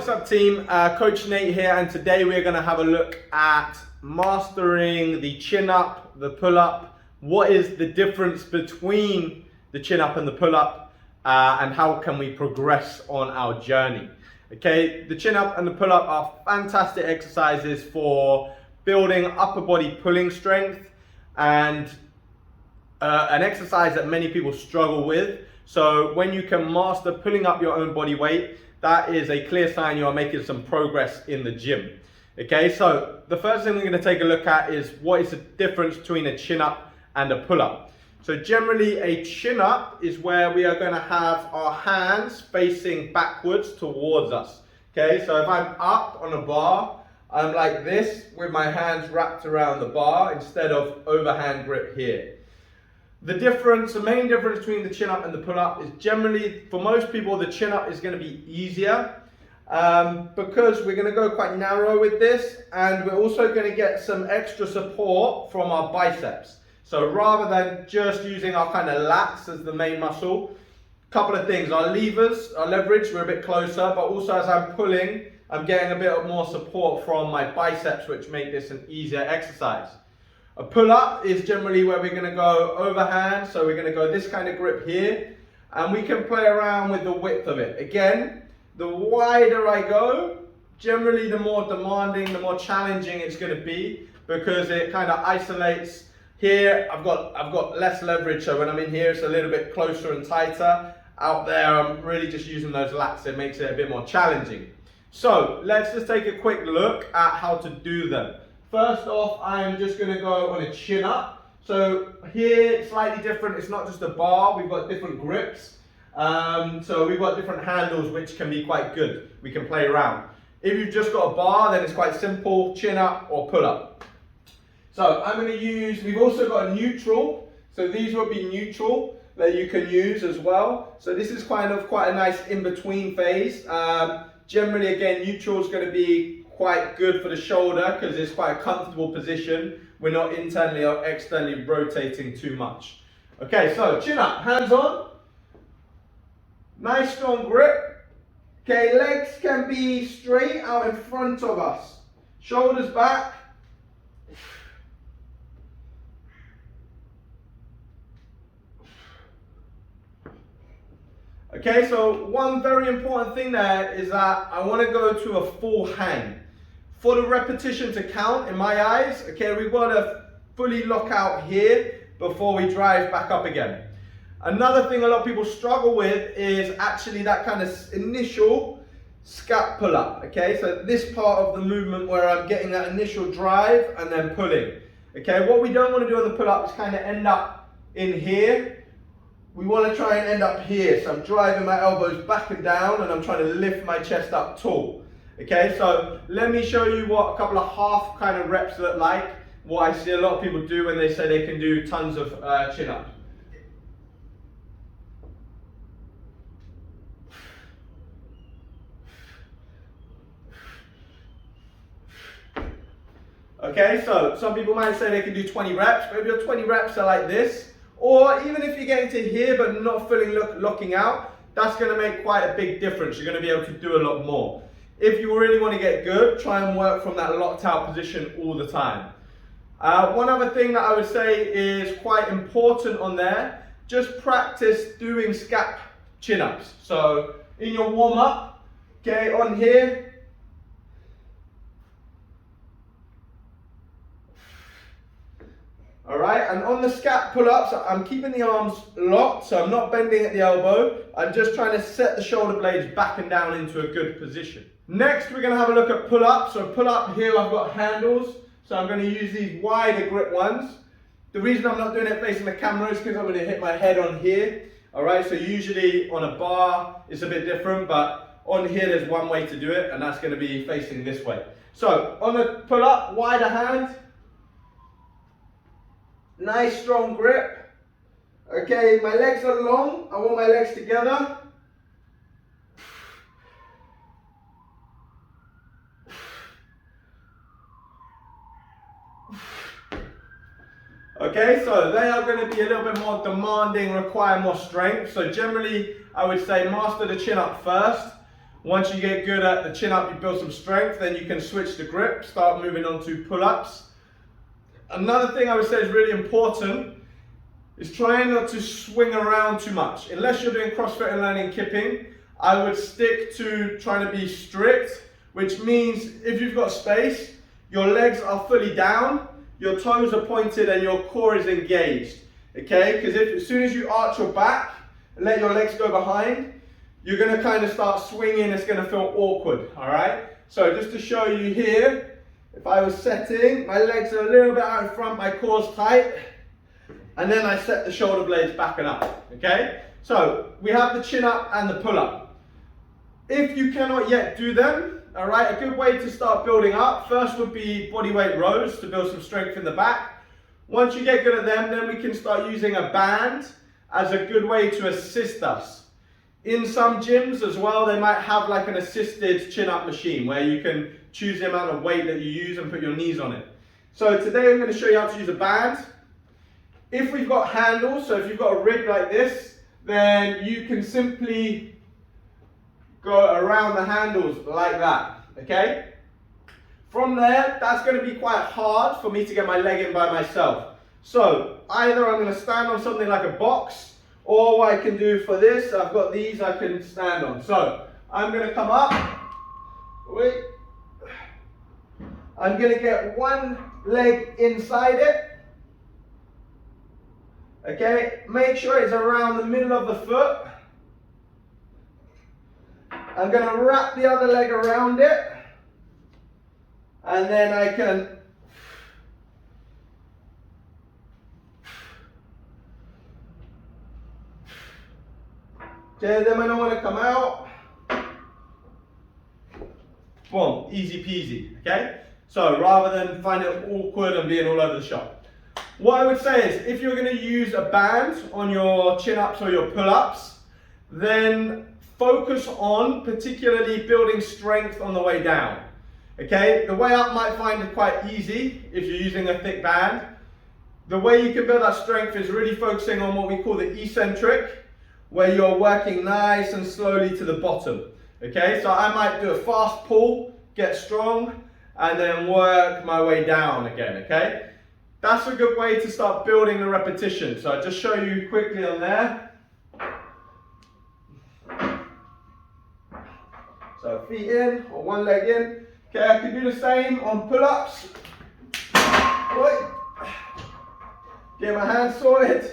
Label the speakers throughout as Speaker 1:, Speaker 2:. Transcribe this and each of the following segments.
Speaker 1: what's up team? Coach Nate here, and today we're going to have a look at mastering the chin up, the pull up. What is the difference between the chin up and the pull up, and how can we progress on our journey? Okay, the chin up and the pull up are fantastic exercises for building upper body pulling strength, and an exercise that many people struggle with. So when you can master pulling up your own body weight, that is a clear sign you are making some progress in the gym. Okay, so the first thing we're going to take a look at is what is the difference between a chin up and a pull up. So generally a chin up is where we are going to have our hands facing backwards towards us. Okay, so if I'm up on a bar, I'm like this with my hands wrapped around the bar instead of overhand grip here. The main difference between the chin up and the pull up is generally, for most people, the chin up is going to be easier because we're going to go quite narrow with this, and we're also going to get some extra support from our biceps. So rather than just using our kind of lats as the main muscle, a couple of things. Our levers, our leverage, we're a bit closer, but also as I'm pulling, I'm getting a bit more support from my biceps, which make this an easier exercise. A pull-up is generally where we're going to go overhand, so we're going to go this kind of grip here, and we can play around with the width of it. Again, the wider I go, generally the more demanding, the more challenging it's going to be, because it kind of isolates. Here, I've got less leverage, so when I'm in here, it's a little bit closer and tighter. Out there, I'm really just using those lats. It makes it a bit more challenging. So let's just take a quick look at how to do them. First off, I'm just going to go on a chin up. So here, it's slightly different. It's not just a bar. We've got different grips. So we've got different handles, which can be quite good. We can play around. If you've just got a bar, then it's quite simple, chin up or pull up. So I'm going to use, we've also got a neutral. So these will be neutral that you can use as well. So this is kind of quite a nice in-between phase. Generally, again, neutral is going to be quite good for the shoulder because it's quite a comfortable position. We're not internally or externally rotating too much. Okay, so chin up, hands on. Nice strong grip. Okay, legs can be straight out in front of us. Shoulders back. Okay, so one very important thing there is that I want to go to a full hang. For the repetition to count, in my eyes, okay, we've got to fully lock out here before we drive back up again. Another thing a lot of people struggle with is actually that kind of initial scap pull up, okay? So this part of the movement where I'm getting that initial drive and then pulling. Okay, what we don't want to do on the pull up is kind of end up in here. We want to try and end up here. So I'm driving my elbows back and down, and I'm trying to lift my chest up tall. Okay, so let me show you what a couple of half kind of reps look like. What I see a lot of people do when they say they can do tons of chin up. Okay, so some people might say they can do 20 reps, but if your 20 reps are like this, or even if you're getting to here but not feeling locking out, that's going to make quite a big difference. You're going to be able to do a lot more. If you really want to get good, try and work from that locked out position all the time. One other thing that I would say is quite important on there, just practice doing scap chin ups. So in your warm up, okay, on here, alright, and on the scap pull-ups, I'm keeping the arms locked, so I'm not bending at the elbow. I'm just trying to set the shoulder blades back and down into a good position. Next, we're going to have a look at pull-ups. So pull-up here, I've got handles, so I'm going to use these wider grip ones. The reason I'm not doing it facing the camera is because I'm going to hit my head on here. Alright, so usually on a bar, it's a bit different, but on here, there's one way to do it, and that's going to be facing this way. So on the pull-up, wider hand. Nice strong grip. Okay, my legs are long. I want my legs together. Okay, so they are going to be a little bit more demanding, require more strength. So generally, I would say master the chin up first. Once you get good at the chin up, you build some strength, then you can switch the grip, start moving on to pull-ups. Another thing I would say is really important is trying not to swing around too much. Unless you're doing CrossFit and learning kipping, I would stick to trying to be strict, which means if you've got space, your legs are fully down, your toes are pointed and your core is engaged, okay? Because as soon as you arch your back and let your legs go behind, you're going to kind of start swinging, it's going to feel awkward, all right? So just to show you here, if I was setting, my legs are a little bit out in front, my core's tight, and then I set the shoulder blades back and up, okay? So we have the chin up and the pull up. If you cannot yet do them, all right, a good way to start building up, first would be bodyweight rows to build some strength in the back. Once you get good at them, then we can start using a band as a good way to assist us. In some gyms as well, they might have like an assisted chin-up machine where you can choose the amount of weight that you use and put your knees on it. So today I'm going to show you how to use a band. If we've got handles, so if you've got a rig like this, then you can simply go around the handles like that, okay? From there, that's going to be quite hard for me to get my leg in by myself. So either I'm going to stand on something like a box, or what I can do for this, I've got these I can stand on. So I'm going to come up, wait, I'm going to get one leg inside it, okay, make sure it's around the middle of the foot. I'm going to wrap the other leg around it, and then I can okay, then when I want to come out, boom, easy peasy, okay? So rather than find it awkward and being all over the shop. What I would say is, if you're going to use a band on your chin-ups or your pull-ups, then focus on particularly building strength on the way down, okay? The way up might find it quite easy if you're using a thick band. The way you can build that strength is really focusing on what we call the eccentric, where you're working nice and slowly to the bottom, okay? So I might do a fast pull, get strong, and then work my way down again, okay? That's a good way to start building the repetition. So I'll just show you quickly on there. So feet in, or one leg in. Okay, I can do the same on pull-ups. Get my hands sorted.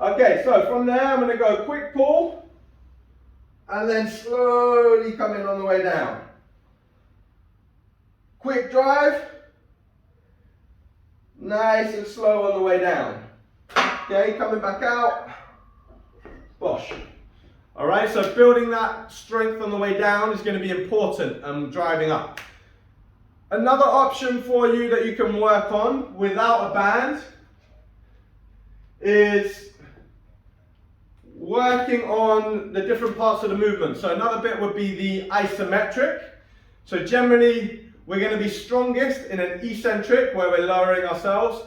Speaker 1: Okay, so from there I'm going to go quick pull and then slowly come in on the way down. Quick drive, nice and slow on the way down. Okay, coming back out, bosh. Alright, so building that strength on the way down is going to be important and driving up. Another option for you that you can work on without a band is working on the different parts of the movement. So another bit would be the isometric. So generally we're going to be strongest in an eccentric where we're lowering ourselves.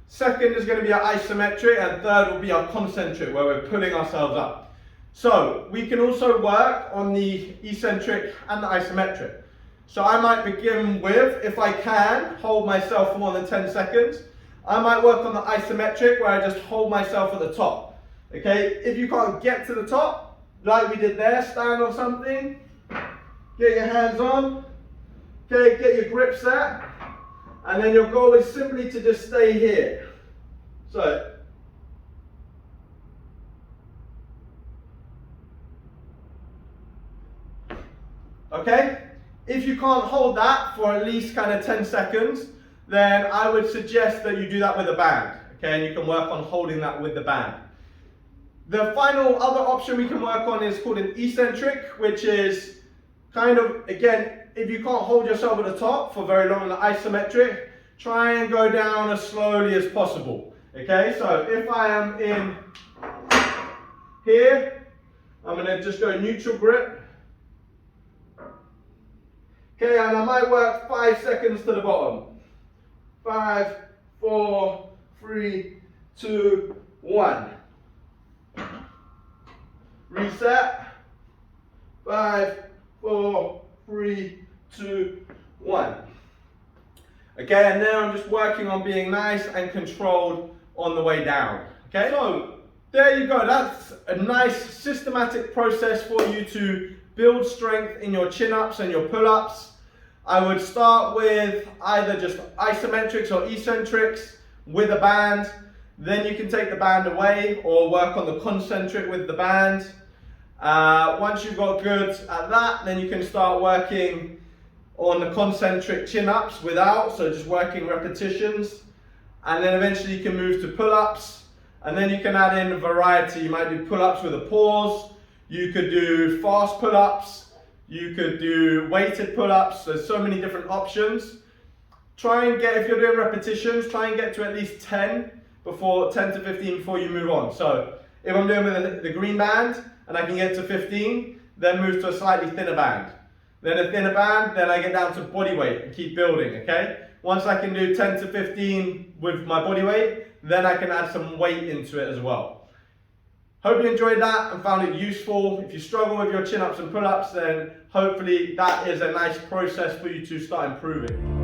Speaker 1: Second is going to be our isometric, and third will be our concentric where we're pulling ourselves up. So we can also work on the eccentric and the isometric. So I might begin with, if I can, hold myself for more than 10 seconds. I might work on the isometric where I just hold myself at the top. Okay, if you can't get to the top, like we did there, stand on something, get your hands on, okay, get your grip set, and then your goal is simply to just stay here. So, okay, if you can't hold that for at least kind of 10 seconds, then I would suggest that you do that with a band, okay, and you can work on holding that with the band. The final other option we can work on is called an eccentric, which is kind of, again, if you can't hold yourself at the top for very long in the isometric, try and go down as slowly as possible. Okay, so if I am in here, I'm going to just go neutral grip. Okay, and I might work 5 seconds to the bottom. 5, 4, 3, 2, 1. Reset. 5, 4, 3, 2, 1. Okay, and now I'm just working on being nice and controlled on the way down. Okay, so there you go. That's a nice systematic process for you to build strength in your chin-ups and your pull-ups. I would start with either just isometrics or eccentrics with a band. Then you can take the band away or work on the concentric with the band. Once you've got good at that, then you can start working on the concentric chin-ups without, so just working repetitions. And then eventually you can move to pull-ups. And then you can add in a variety. You might do pull-ups with a pause. You could do fast pull-ups. You could do weighted pull-ups. There's so many different options. Try and get, if you're doing repetitions, try and get to at least 10 to 15 before you move on. So if I'm doing with the green band and I can get to 15, then move to a slightly thinner band. Then a thinner band, then I get down to body weight and keep building, okay? Once I can do 10 to 15 with my body weight, then I can add some weight into it as well. Hope you enjoyed that and found it useful. If you struggle with your chin-ups and pull-ups, then hopefully that is a nice process for you to start improving.